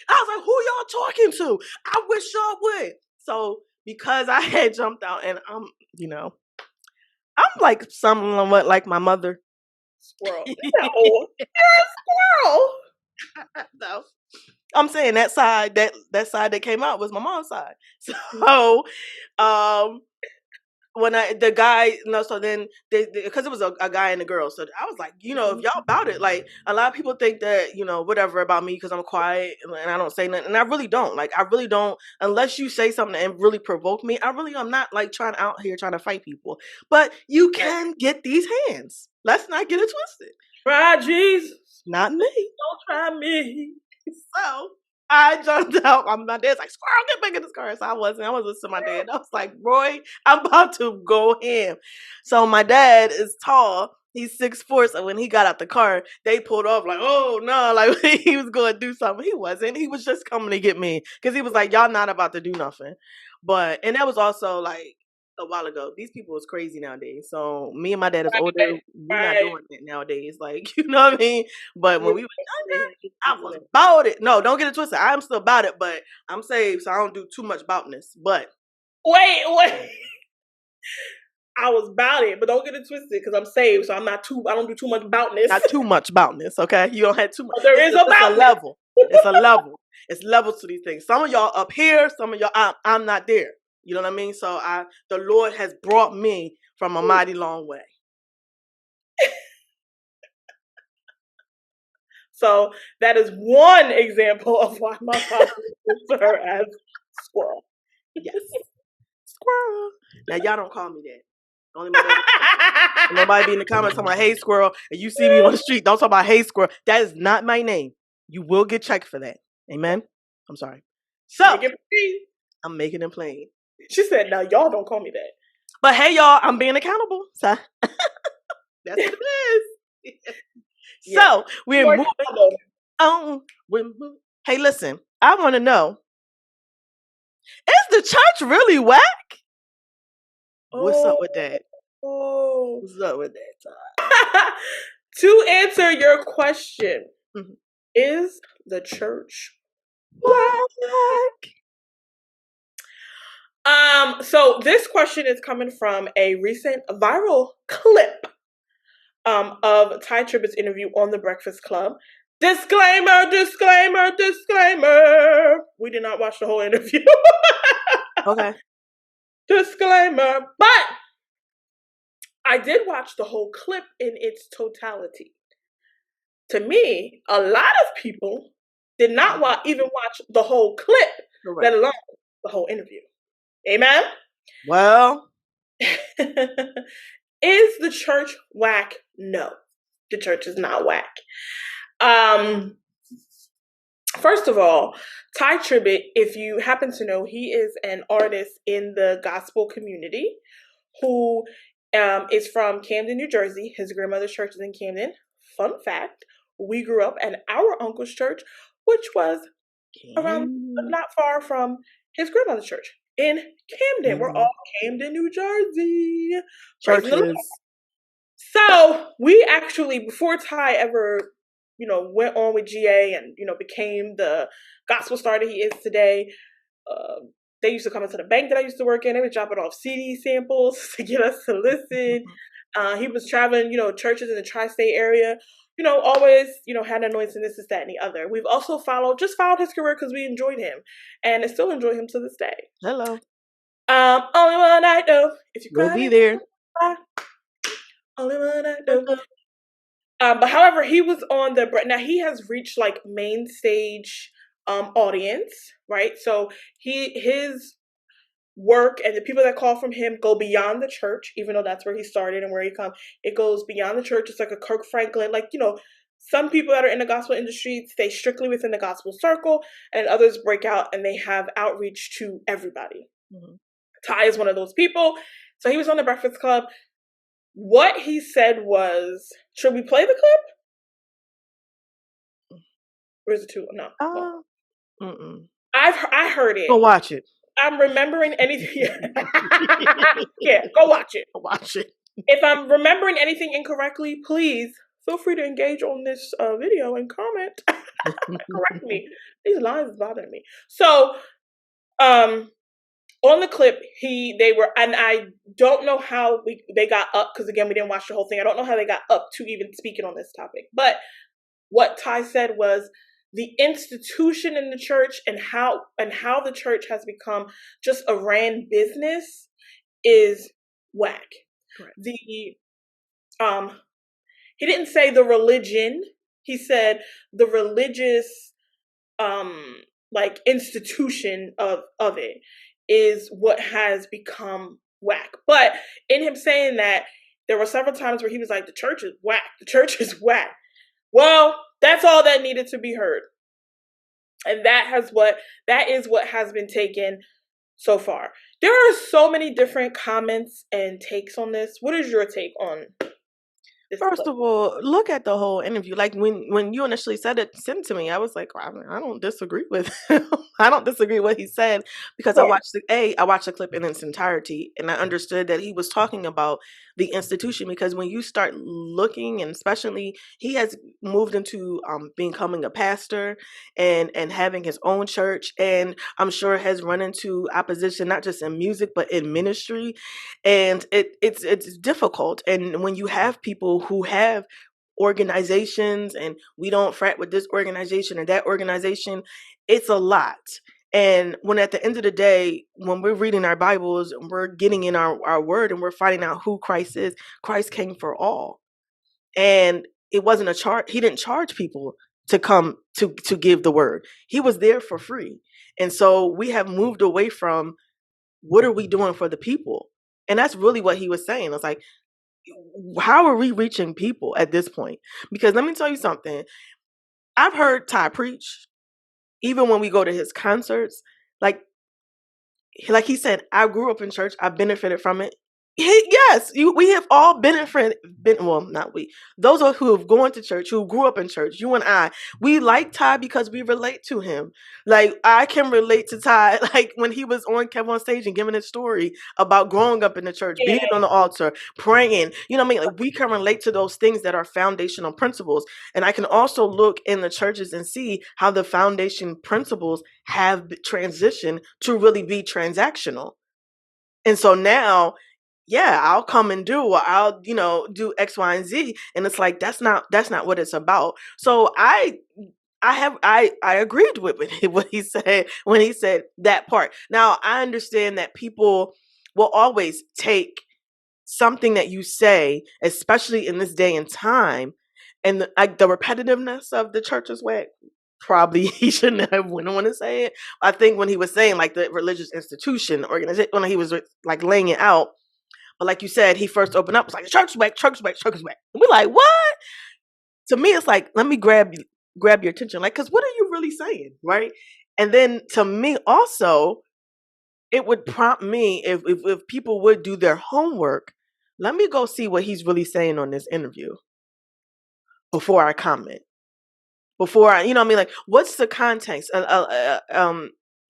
I was like, who y'all talking to? I wish y'all would. So because I had jumped out and I'm like somewhat like my mother. Squirrel. No, you're a squirrel. No. I'm saying that side that came out was my mom's side. So when the guy, so then because it was a guy and a girl, so I was like, if y'all about it, like a lot of people think that whatever about me because I'm quiet and I don't say nothing, and I really don't. Like I really don't, unless you say something and really provoke me. I'm not like trying to fight people, but you can get these hands. Let's not get it twisted. Try Jesus, not me. Don't try me. So I jumped out. My dad's like, "Squirrel, get back in this car." So I was listening to my dad. I was like, "Roy, I'm about to go ham." So my dad is tall. He's 6'4". So when he got out the car, they pulled off like, "Oh no!" Like he was going to do something. He wasn't. He was just coming to get me because he was like, "Y'all not about to do nothing." And that was also like a while ago. These people is crazy nowadays. So me and my dad is older. We're not doing that nowadays. Like, you know what I mean? But when we were younger, I was about it. No, don't get it twisted. I'm still about it, but I'm saved, so I don't do too much aboutness. But wait. I was about it, but don't get it twisted because I'm saved, so I don't do too much aboutness. Not too much aboutness, okay? You don't have too much. There is it's a level. It's a level. It's levels to these things. Some of y'all up here, some of y'all I'm not there. You know what I mean? So the Lord has brought me from a mighty long way. So that is one example of why my father refers her as Squirrel. Yes. Squirrel. Now y'all don't call me that. Only nobody be in the comments talking about, "Hey, Squirrel," and you see me on the street, don't talk about, "Hey, Squirrel." That is not my name. You will get checked for that. Amen? I'm sorry. So I'm making it plain. She said, "Now y'all don't call me that." But hey, y'all, I'm being accountable. So that's what it is. So we're moving on. Hey, listen, I want to know, is the church really whack? What's up with that? What's up with that? To answer your question, is the church whack? So this question is coming from a recent viral clip of Ty Tribbett's interview on The Breakfast Club. Disclaimer, disclaimer, disclaimer. We did not watch the whole interview. Okay. Disclaimer. But I did watch the whole clip in its totality. To me, a lot of people did not even watch the whole clip, let alone the whole interview. Amen? Well. Is the church whack? No. The church is not whack. First of all, Ty Tribbett, if you happen to know, he is an artist in the gospel community who is from Camden, New Jersey. His grandmother's church is in Camden. Fun fact, we grew up at our uncle's church, which was around, not far from his grandmother's church in Camden. We're all Camden, New Jersey. Churches. So we actually, before Ty ever, went on with GA and, became the gospel star that he is today, they used to come into the bank that I used to work in. They would drop it off CD samples to get us to listen. He was traveling, churches in the tri-state area, always, had an anointing, this, that, and the other. We've also followed his career because we enjoyed him and I still enjoy him to this day. Hello. Only one I know. If you we'll be there. Only one I know. But however, he was on now he has reached like main stage audience, right? So his work and the people that call from him go beyond the church, even though that's where he started and where he come. It goes beyond the church. It's like a Kirk Franklin, like, some people that are in the gospel industry stay strictly within the gospel circle, and others break out and they have outreach to everybody. Mm-hmm. Ty is one of those people. So he was on the Breakfast Club. What he said was, should we play the clip? Or is it too? No. I heard it. Go watch it. I'm remembering anything. Yeah, go watch it. Watch it. If I'm remembering anything incorrectly, please feel free to engage on this video and comment. Correct me. These lines is bothering me. So, on the clip, they were, and I don't know how they got up, because again, we didn't watch the whole thing. I don't know how they got up to even speaking on this topic. But what Ty said was the institution in the church and how the church has become just a ran business is whack. Correct. He didn't say the religion. He said the religious institution of it is what has become whack. But in him saying that, there were several times where he was like, the church is whack. The church is whack. Well, that's all that needed to be heard. And that is what has been taken so far. There are so many different comments and takes on this. What is your take on this? First of all, look at the whole interview. Like when you initially sent it to me, I was like, I don't disagree with him. I don't disagree with what he said, because I watched the clip in its entirety, and I understood that he was talking about the institution, because when you start looking, and especially he has moved into becoming a pastor and having his own church, and I'm sure has run into opposition not just in music but in ministry, and it's difficult. And when you have people who have organizations, and we don't frat with this organization or that organization, it's a lot. And when at the end of the day, when we're reading our Bibles, and we're getting in our word, and we're finding out who Christ is, Christ came for all. And it wasn't a charge. He didn't charge people to come to give the word. He was there for free. And so we have moved away from, what are we doing for the people? And that's really what he was saying. It's like, how are we reaching people at this point? Because let me tell you something. I've heard Ty preach, even when we go to his concerts, like he said, I grew up in church. I benefited from it. Yes, we have all benefited. Well, not we. Those who have gone to church, who grew up in church, you and I, we like Ty because we relate to him. Like, I can relate to Ty, like when he was on stage and giving his story about growing up in the church, being on the altar, praying. You know what I mean? Like, we can relate to those things that are foundational principles. And I can also look in the churches and see how the foundation principles have transitioned to really be transactional. And so now, yeah, I'll come and do, or I'll, do X, Y, and Z. And it's like, that's not what it's about. So I agreed with what he said when he said that part. Now I understand that people will always take something that you say, especially in this day and time, and the repetitiveness of the church's way. Probably he shouldn't have wouldn't want to say it. I think when he was saying like the religious institution organization, when he was like laying it out, but like you said, he first opened up, it's like church back, church back, church back. And we're like, what? To me, it's like, let me grab your attention, like, because what are you really saying, right? And then to me, also, it would prompt me if people would do their homework. Let me go see what he's really saying on this interview before I comment. Before I, like, what's the context?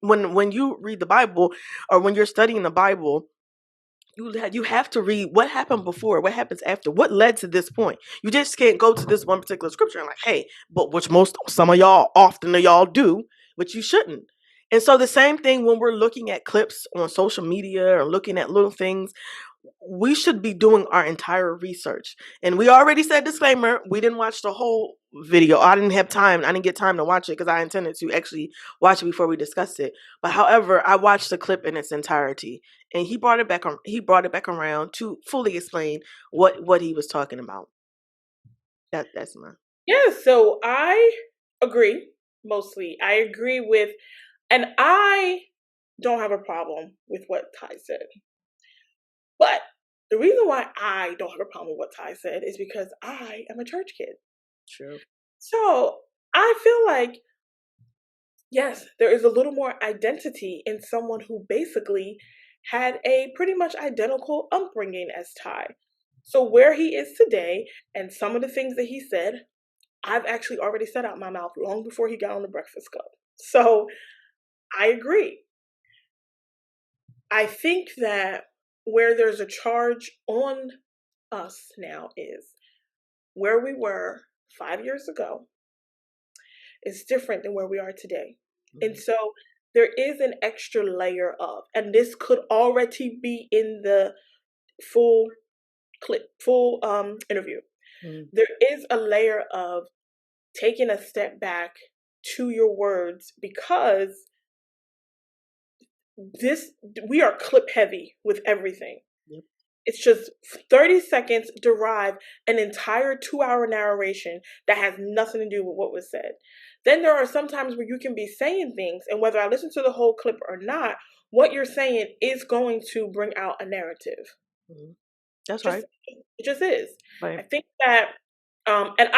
When you read the Bible, or when you're studying the Bible, you have to read what happened before, what happens after, what led to this point. You just can't go to this one particular scripture and like, hey, but which some of y'all often do, but you shouldn't. And so the same thing when we're looking at clips on social media or looking at little things, we should be doing our entire research. And we already said disclaimer, we didn't watch the whole video. I didn't have time. I didn't get time to watch it because I intended to actually watch it before we discussed it. But however, I watched the clip in its entirety, and he brought it back around to fully explain what he was talking about. That's my. Yeah, so I agree mostly. I agree with, and I don't have a problem with what Ty said. But the reason why I don't have a problem with what Ty said is because I am a church kid. True. So I feel like, yes, there is a little more identity in someone who basically had a pretty much identical upbringing as Ty. So where he is today and some of the things that he said, I've actually already said out my mouth long before he got on the Breakfast Club. So I agree. I think that where there's a charge on us now is where we were 5 years ago is different than where we are today. Mm-hmm. And so there is an extra layer of, and this could already be in the full interview. Mm-hmm. There is a layer of taking a step back to your words, because we are clip heavy with everything. Yep. It's just 30 seconds derive an entire 2-hour narration that has nothing to do with what was said. Then there are some times where you can be saying things, and whether I listen to the whole clip or not, what you're saying is going to bring out a narrative. Mm-hmm. That's right. It just is. Right. I think that, and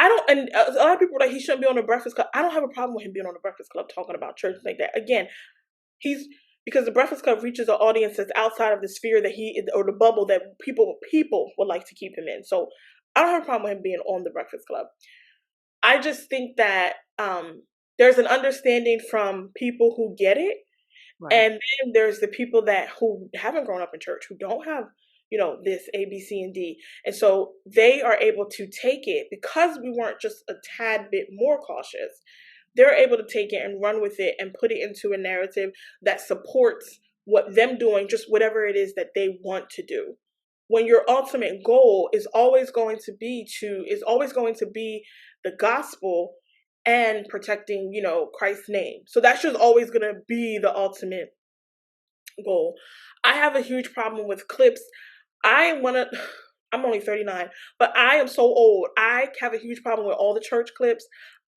a lot of people are like, he shouldn't be on the Breakfast Club. I don't have a problem with him being on the Breakfast Club talking about church like that. Again, because the Breakfast Club reaches an audience that's outside of the sphere that or the bubble that people would like to keep him in. So I don't have a problem with him being on the Breakfast Club. I just think that there's an understanding from people who get it. Right. And then there's the people who haven't grown up in church, who don't have, this A, B, C, and D. And so they are able to take it because we weren't just a tad bit more cautious. They're able to take it and run with it and put it into a narrative that supports what them doing, just whatever it is that they want to do. When your ultimate goal is always going to be the gospel and protecting, Christ's name. So that's just always going to be the ultimate goal. I have a huge problem with clips. I'm only 39, but I am so old. I have a huge problem with all the church clips.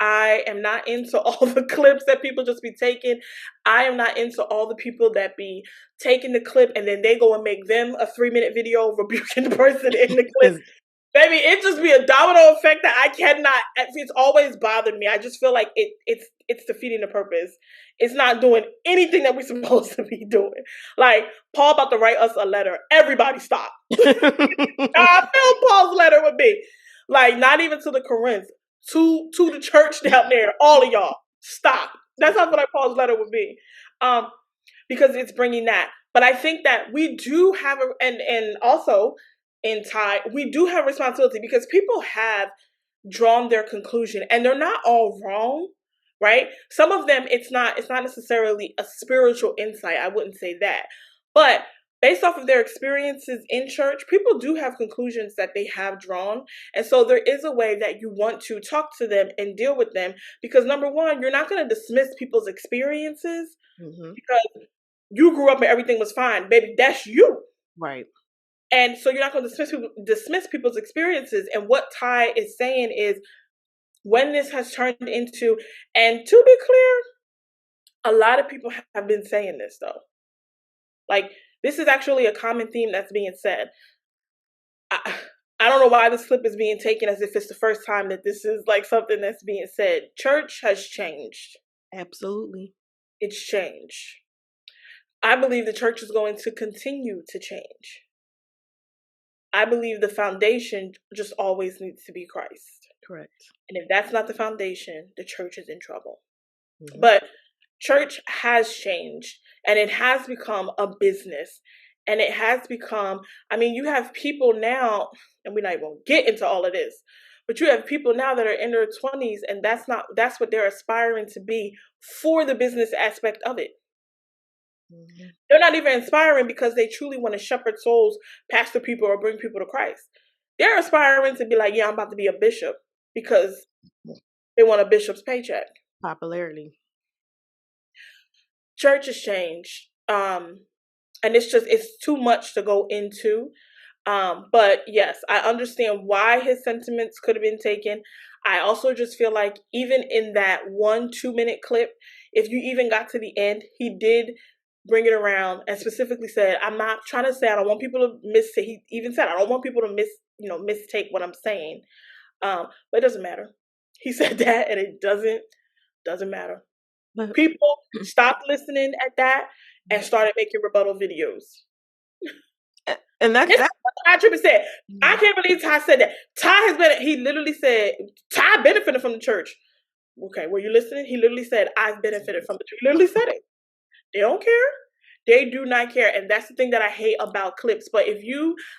I am not into all the clips that people just be taking. I am not into all the people that be taking the clip and then they go and make them a 3-minute video rebuking the person in the clip. Baby, it just be a domino effect that I cannot. It's always bothered me. I just feel like it's defeating the purpose. It's not doing anything that we're supposed to be doing. Like, Paul about to write us a letter. Everybody stop. I feel Paul's letter would be like, not even to the Corinth. To the church down there, all of y'all, stop. That's how I feel like Paul's letter would be, because it's bringing that. But I think that we do have and also in Ty, we do have responsibility, because people have drawn their conclusion, and they're not all wrong, right? Some of them, it's not necessarily a spiritual insight. I wouldn't say that, but based off of their experiences in church, people do have conclusions that they have drawn. And so there is a way that you want to talk to them and deal with them, because number one, you're not going to dismiss people's experiences because you grew up and everything was fine. Baby, that's you. Right. And so you're not going to dismiss people's experiences. And what Ty is saying is, when this has turned into, and to be clear, a lot of people have been saying this though. Like, this is actually a common theme that's being said. I don't know why this clip is being taken as if it's the first time that this is like something that's being said. Church has changed. Absolutely. It's changed. I believe the church is going to continue to change. I believe the foundation just always needs to be Christ. Correct. And if that's not the foundation, the church is in trouble. But church has changed, and it has become a business, and it has become, I mean, you have people now, and we're not even going to get into all of this, but you have people now that are in their 20s, and that's what they're aspiring to be for the business aspect of it. They're not even inspiring because they truly want to shepherd souls, pastor people, or bring people to Christ. They're aspiring to be like, yeah, I'm about to be a bishop, because they want a bishop's paycheck. Popularity. Church has changed. And it's too much to go into. But yes, I understand why his sentiments could have been taken. I also just feel like even in that 1-2 minute clip, if you even got to the end, he did bring it around and specifically said, I'm not trying to say, I don't want people to he even said, I don't want people to mistake what I'm saying. But it doesn't matter. He said that, and it doesn't matter. People stopped listening at that and started making rebuttal videos. And that's what Ty Trippett said. I can't believe Ty said that. He literally said, Ty benefited from the church. Okay, were you listening? He literally said, I've benefited from the church. He literally said it. They don't care. They do not care. And that's the thing that I hate about clips. But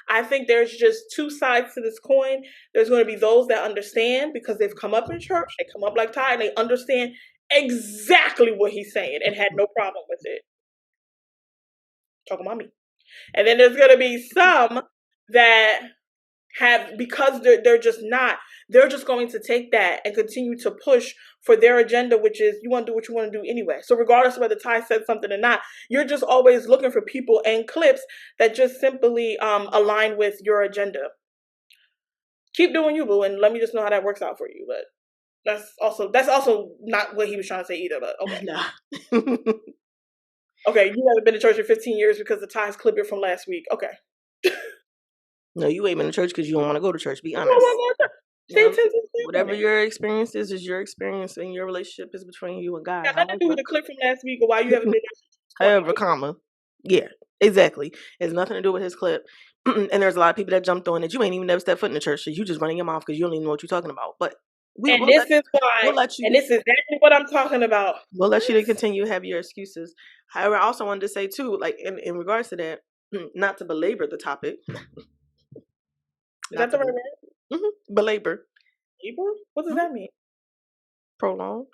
I think there's just two sides to this coin. There's going to be those that understand because they've come up in church. They come up like Ty and they understand exactly what he's saying and had no problem with it. Talking about me. And then there's going to be some that have, because they're just not, they're just going to take that and continue to push for their agenda, which is you want to do what you want to do anyway. So regardless of whether Ty said something or not, you're just always looking for people and clips that just simply align with your agenda. Keep doing you, boo, and let me just know how that works out for you. But that's also not what he was trying to say either. But okay. Nah. Okay, you haven't been to church in 15 years because the Ty's clip from last week. Okay. No, you ain't been to church because you don't want to go to church. Be honest. Whatever your experience is your experience, and your relationship is between you and God. Got nothing to do with the clip from last week or why you haven't been there. However, yeah, exactly. It's nothing to do with his clip. And there's a lot of people that jumped on it. You ain't even never stepped foot in the church, so you just running your mouth because you don't even know what you're talking about. But this is exactly what I'm talking about. We'll let you to continue to have your excuses. However, I also wanted to say too, like in regards to that, not to belabor the topic. Is that the right word? Belabor. Belabor? What does that mean? Prolong.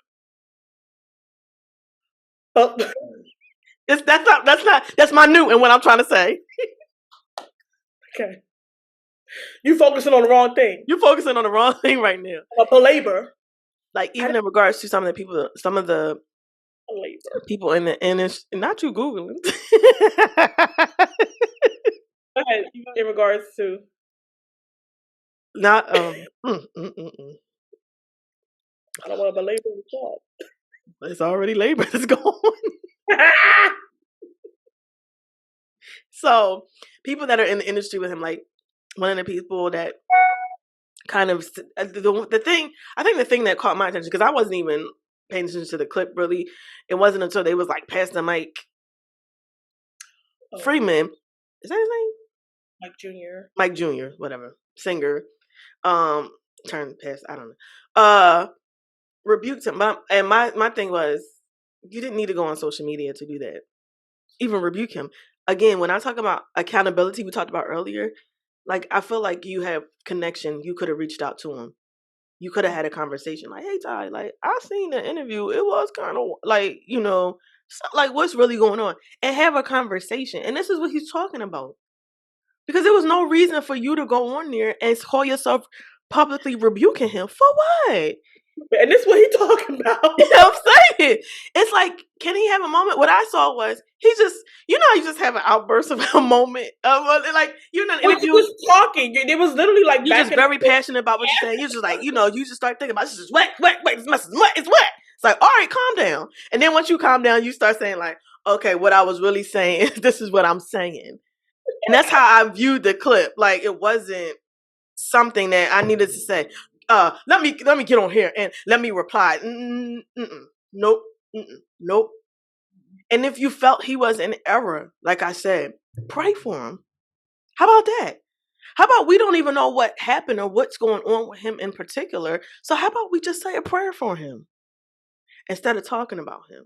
Oh. That's my new and what I'm trying to say. Okay. You focusing on the wrong thing. You're focusing on the wrong thing right now. A belabor. Like even in regards to some of the people in the industry, not you Googling. Go ahead. In regards to. Not I don't want to belabor the job. It's already labor. It's going. So people that are in the industry with him, like one of the people that kind of the thing that caught my attention, because I wasn't even paying attention to the clip really. It wasn't until they was like Pastor Mike Freeman. Is that his name? Mike Jr. Whatever, singer. Turned past, I don't know. Rebuked him. And my thing was, you didn't need to go on social media to do that. Even rebuke him. Again, when I talk about accountability, we talked about earlier, like I feel like you have connection. You could have reached out to him. you could have had a conversation like, hey, Ty, like, I seen the interview. It was kind of like, like, what's really going on? And have a conversation. And this is what he's talking about. Because there was no reason for you to go on there and call yourself publicly rebuking him. For what? And this is what he talking about. You know what I'm saying? It's like, can he have a moment? What I saw was, he just, you just have an outburst of a moment. Like, you're not We was talking. It was literally like you're just very passionate about what you're saying. You're just like, you just start thinking about, this is wet, this mess is wet, it's wet. It's like, all right, calm down. And then once you calm down, you start saying like, okay, what I was really saying, this is what I'm saying. And that's how I viewed the clip. Like, it wasn't something that I needed to say. Let me get on here and let me reply. Nope. Nope. And if you felt he was in error, like I said, pray for him. How about that? How about we don't even know what happened or what's going on with him in particular? So how about we just say a prayer for him instead of talking about him?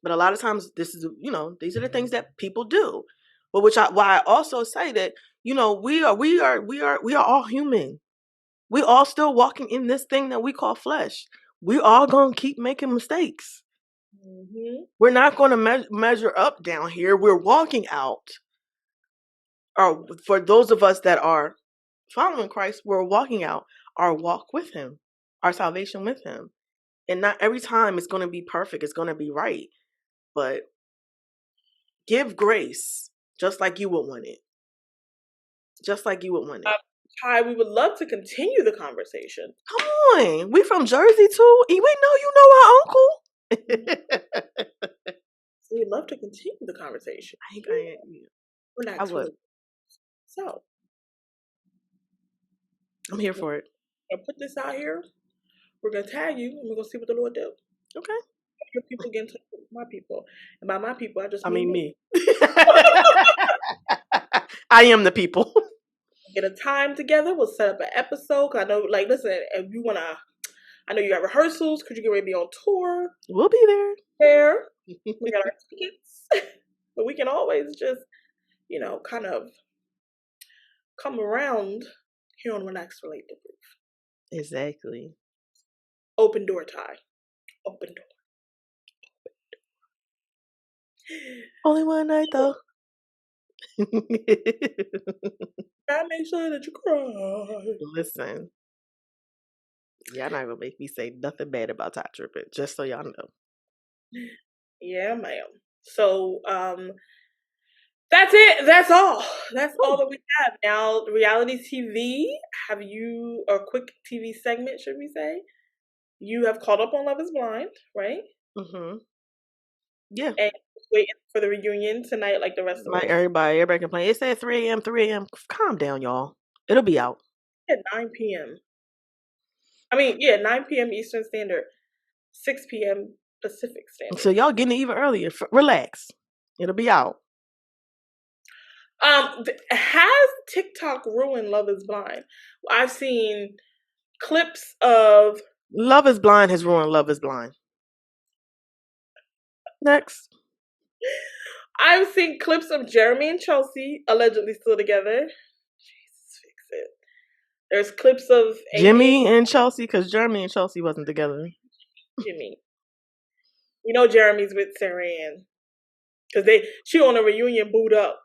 But a lot of times this is, these are the things that people do. But why I also say that, we are all human. We all still walking in this thing that we call flesh. We all gonna keep making mistakes. Mm-hmm. We're not going to measure up down here. We're walking out. Or for those of us that are following Christ, we're walking out our walk with him, our salvation with him. And not every time it's going to be perfect. It's going to be right. But give grace just like you would want it. Just like you would want it. Hi, we would love to continue the conversation. Come on. We from Jersey too. We know you know our uncle. We'd love to continue the conversation. We're not I would. So. I'm here for it. I'll put this out here. We're going to tag you and we're going to see what the Lord do. Okay. Your people get in touch with my people. And by my people, I mean me. I am the people. Get a time together. We'll set up an episode. Cause I know, listen, if you want to, I know you got rehearsals. Could you get ready to be on tour? We'll be there. We got our tickets. But we can always just, kind of come around here on Relax, Relate, Debrief. Exactly. Open door, Ty. Open door. Only one night though. I make sure that you cry. Listen, y'all not gonna make me say nothing bad about Ty tripping, just so y'all know. Yeah, ma'am. So, that's it. That's all. That's all that we have. Now, reality TV. Have you, a quick TV segment, should we say? You have caught up on Love is Blind, right? Mm-hmm. Yeah. And waiting for the reunion tonight, like the rest of us. Everybody can play. It said 3 a.m., 3 a.m. Calm down, y'all. It'll be out. At 9 p.m. 9 p.m. Eastern Standard, 6 p.m. Pacific Standard. So y'all getting it even earlier. Relax. It'll be out. Has TikTok ruined Love is Blind? I've seen clips of... Love is Blind has ruined Love is Blind. Next. I've seen clips of Jeremy and Chelsea allegedly still together. Jesus, fix it. There's clips of Jimmy and Chelsea, because Jeremy and Chelsea wasn't together. Jimmy. Jeremy's with Sarah Ann. Because she on a reunion booed up.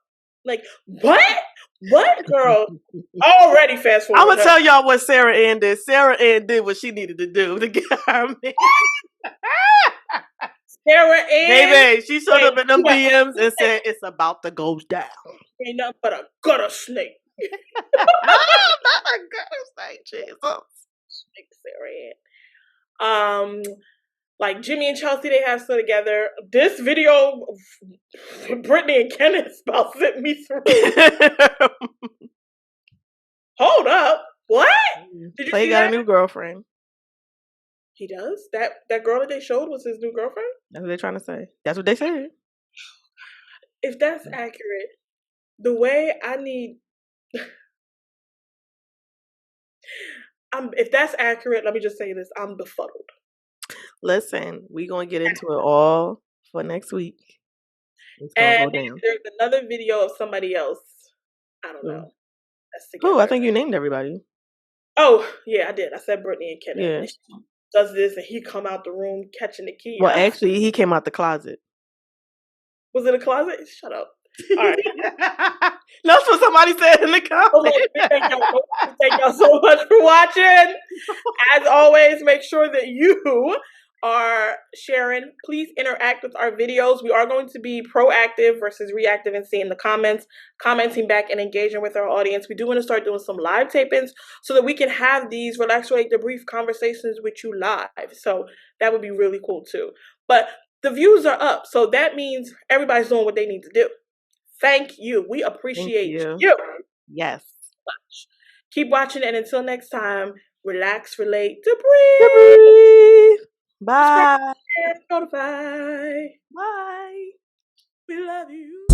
Like, what? What, girl? Already fast forward. I'm going to tell y'all what Sarah Ann did. Sarah Ann did what she needed to do to get her man. Sarah Ann. Baby, she showed up in them DMs and said, it's about to go down. Ain't nothing but a gutter snake. Not a gutter snake, Jesus. Snake, Sarah Ann. Like Jimmy and Chelsea, they have still together. This video, Brittany and Kenneth about sent me through. Hold up. What? Did you Clay got a new girlfriend. He does? That girl that they showed was his new girlfriend? That's what they're trying to say. That's what they said. If that's accurate, the way I need... if that's accurate, let me just say this. I'm befuddled. Listen, we're going to get into it all for next week. It's going to go down. There's another video of somebody else. I don't know. Oh, I think you named everybody. Oh, yeah, I did. I said Brittany and Kenneth. Yeah. And she does this, and he come out the room catching the key. Well, actually, he came out the closet. Was it a closet? Shut up. All right. That's what somebody said in the comments. Thank y'all so much for watching. As always, make sure that you are sharing. Please interact with our videos. We are going to be proactive versus reactive and seeing the comments, commenting back and engaging with our audience. We do want to start doing some live tapings so that we can have these Relax, Relate, Debrief conversations with you live. So that would be really cool too. But the views are up. So that means everybody's doing what they need to do. Thank you. We appreciate you. Yes. Keep watching, and until next time, relax, relate, debrief. Debrief. Bye. Notify. Bye. We love you.